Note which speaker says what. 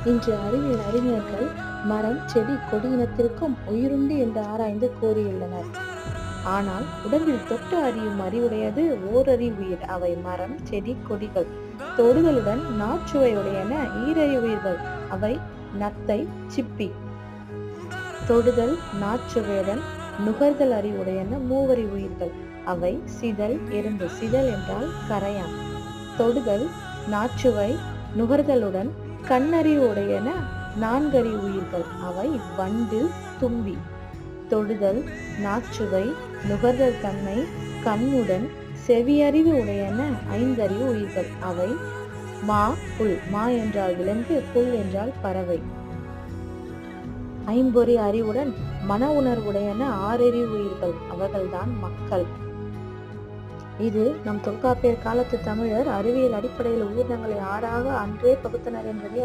Speaker 1: இன்று அறிவியல் அறிஞர்கள் மரம், செடி, கொடி இனத்திற்கும் உயிருண்டு என்று ஆராய்ந்து கூறியுள்ளனர். ஆனால் உடம்பில் தொட்டு அறியும் அறிவுடையது ஓரறிவுயிர். அவை மரம், செடி, கொடிகள். தொடுதலுடன் நாச்சுவையுடையன ஈரறிவுயிர்கள். அவை நத்தை, சிப்பி. தொடுதல் நாச்சுவையுடன் நுகர்தல் அறிவுடையன மூவறிவுயிர்கள். அவை சிதல், எறும்பு. சிதல் என்றால் கரையான். தொடுதல் நாச்சுவை நுகர்தலுடன் கண்ணறிவு உடையன நான்கறிவுயிர்கள். அவை வண்டு, தும்பி. தொடுதல் நாச்சுவை நுகர்தல் தன்மை கண்ணுடன் செவியறிவு உடையன ஐந்தறிவு உயிர்கள். அவை மா, புல். மா என்றால் விலங்கு, புல் என்றால் பறவை. ஐம்பொறி அறிவுடன் மன உணர்வுடையன ஆறறிவு உயிர்கள். அவர்கள்தான் மக்கள். இது நம் தொல்காப்பியர் காலத்து தமிழர் அறிவியல் அடிப்படையில் உயிரினங்களை ஆறாக அன்றே பகுத்தனர் என்பதை